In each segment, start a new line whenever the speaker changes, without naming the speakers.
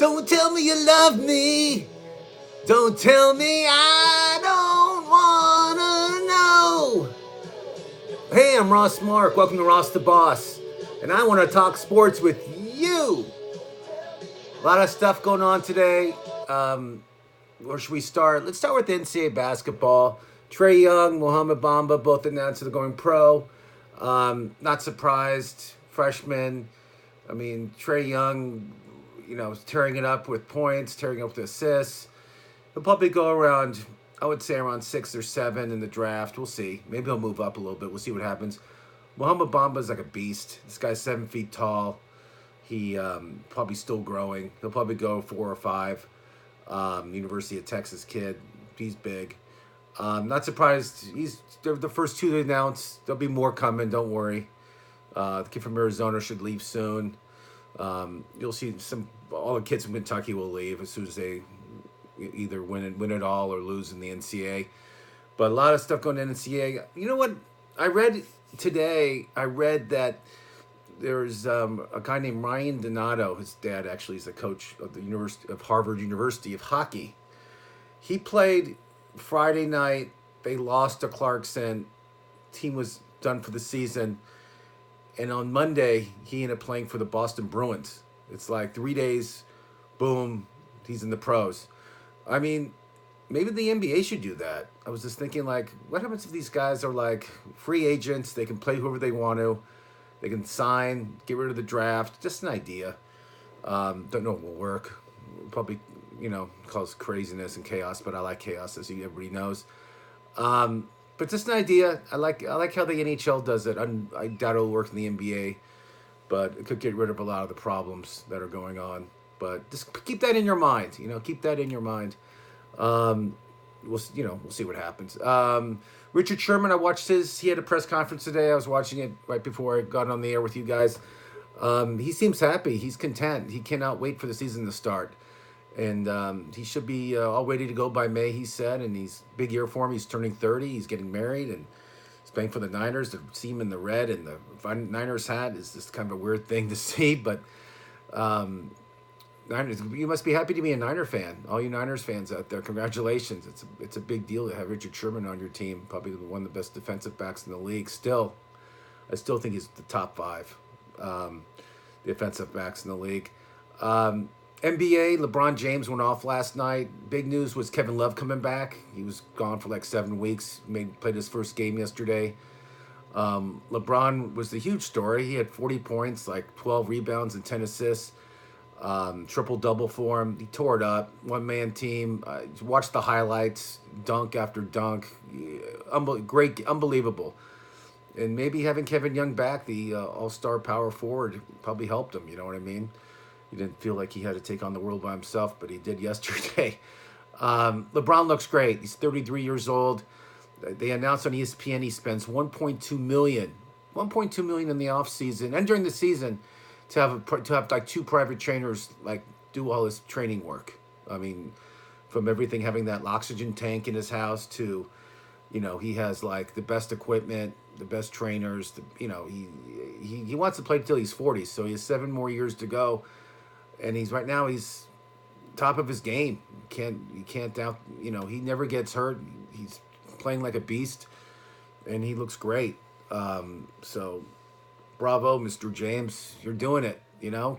Don't tell me you love me. Don't tell me I don't wanna know. Hey, I'm Ross Mark. Welcome to Ross the Boss. And I want to talk sports with you. A lot of stuff going on today. Where should we start? Let's start with NCAA basketball. Trae Young, Mohamed Bamba both announced they're going pro. Not surprised. Freshman. I mean, Trae Young, tearing it up with points, tearing it up with assists. He'll probably go around, I would say around 6 or 7 in the draft. We'll see. Maybe he'll move up a little bit. We'll see what happens. Mohamed Bamba is like a beast. This guy's 7 feet tall. He probably still growing. He'll probably go 4 or 5. University of Texas kid. He's big. Not surprised. They're the first 2 to announce. There'll be more coming. Don't worry. The kid from Arizona should leave soon. You'll see all the kids from Kentucky will leave as soon as they either win it all or lose in the NCAA. But a lot of stuff going on in the NCAA. You know what? I read today. That there's a guy named Ryan Donato. His dad actually is a coach of the University of Harvard University of hockey. He played Friday night. They lost to Clarkson. Team was done for the season. And on Monday, he ended up playing for the Boston Bruins. It's like 3 days, boom, he's in the pros. I mean, maybe the NBA should do that. I was just thinking, like, what happens if these guys are, like, free agents? They can play whoever they want to. They can sign, get rid of the draft. Just an idea. Don't know if it will work. Probably, cause craziness and chaos, but I like chaos, as everybody knows. But just an idea. I like how the NHL does it. I doubt it'll work in the NBA, but it could get rid of a lot of the problems that are going on. But just keep that in your mind. Keep that in your mind. We'll see what happens. Richard Sherman, I watched he had a press conference today. I was watching it right before I got on the air with you guys. He seems happy. He's content. He cannot wait for the season to start. And he should be all ready to go by May, he said. And he's big year for him. He's turning 30. He's getting married. And he's playing for the Niners. To see him in the red and the Niners hat is just kind of a weird thing to see. But Niners, you must be happy to be a Niner fan. All you Niners fans out there, congratulations. It's a big deal to have Richard Sherman on your team. Probably one of the best defensive backs in the league. I still think he's the top 5 defensive backs in the league. NBA, LeBron James went off last night. Big news was Kevin Love coming back. He was gone for like 7 weeks. Played his first game yesterday. LeBron was the huge story. He had 40 points, like 12 rebounds and 10 assists. Triple-double for him. He tore it up. One-man team. Watch the highlights. Dunk after dunk. Great, unbelievable. And maybe having Kevin Young back, the all-star power forward, probably helped him. You know what I mean? He didn't feel like he had to take on the world by himself, but he did yesterday. LeBron looks great. He's 33 years old. They announced on ESPN he spends $1.2 million in the offseason and during the season to have like 2 private trainers like do all his training work. I mean, from everything, having that oxygen tank in his house to, he has like the best equipment, the best trainers. He wants to play till he's 40, so he has 7 more years to go. And he's top of his game. You can't doubt. He never gets hurt. He's playing like a beast, and he looks great. So, bravo, Mr. James. You're doing it.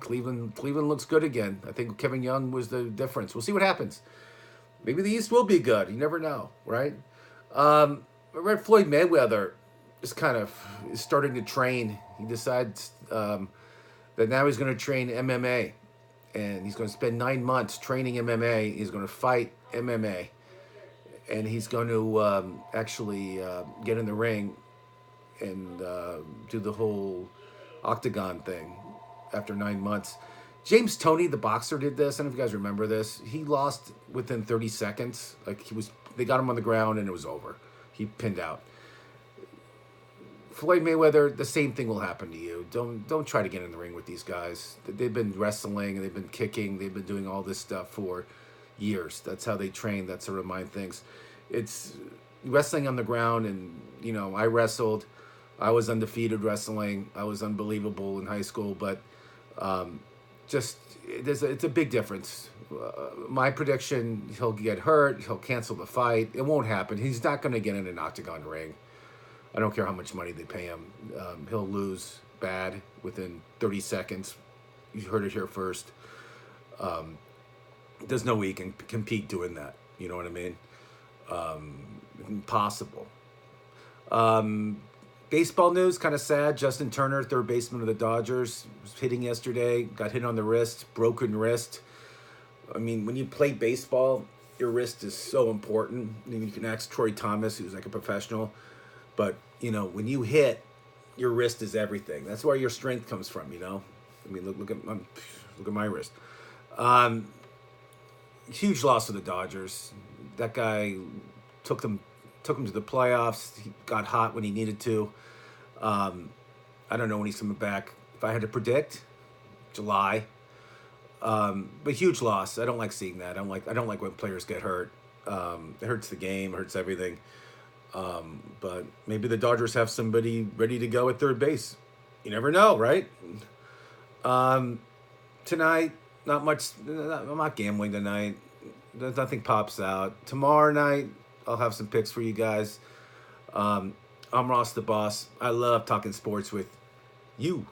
Cleveland looks good again. I think Kevin Young was the difference. We'll see what happens. Maybe the East will be good. You never know, right? I read Floyd Mayweather is starting to train. He decides that now he's going to train MMA. And he's going to spend 9 months training MMA. He's going to fight MMA. And he's going to actually get in the ring and do the whole octagon thing after 9 months. James Toney, the boxer, did this. I don't know if you guys remember this. He lost within 30 seconds. They got him on the ground and it was over. He pinned out. Floyd Mayweather, the same thing will happen to you. Don't try to get in the ring with these guys. They've been wrestling, they've been kicking, they've been doing all this stuff for years. That's how they train. That's how they mind things. It's wrestling on the ground, and I wrestled. I was undefeated wrestling. I was unbelievable in high school, but just it's a big difference. My prediction: he'll get hurt. He'll cancel the fight. It won't happen. He's not going to get in an octagon ring. I don't care how much money they pay him. He'll lose bad within 30 seconds. You heard it here first. There's no way he can compete doing that. You know what I mean? Impossible. Baseball news, kind of sad. Justin Turner, third baseman of the Dodgers, was hitting yesterday. Got hit on the wrist, broken wrist. I mean, when you play baseball, your wrist is so important. I mean, you can ask Troy Thomas, who's like a professional. But, when you hit, your wrist is everything. That's where your strength comes from, I mean, look at my wrist. Huge loss to the Dodgers. That guy took them to the playoffs. He got hot when he needed to. I don't know when he's coming back. If I had to predict, July. But huge loss. I don't like seeing that. I don't like when players get hurt. It hurts the game, hurts everything. But maybe the Dodgers have somebody ready to go at third base. You never know, right? Tonight, not much. I'm not gambling tonight. Nothing pops out. Tomorrow night, I'll have some picks for you guys. I'm Ross the Boss. I love talking sports with you.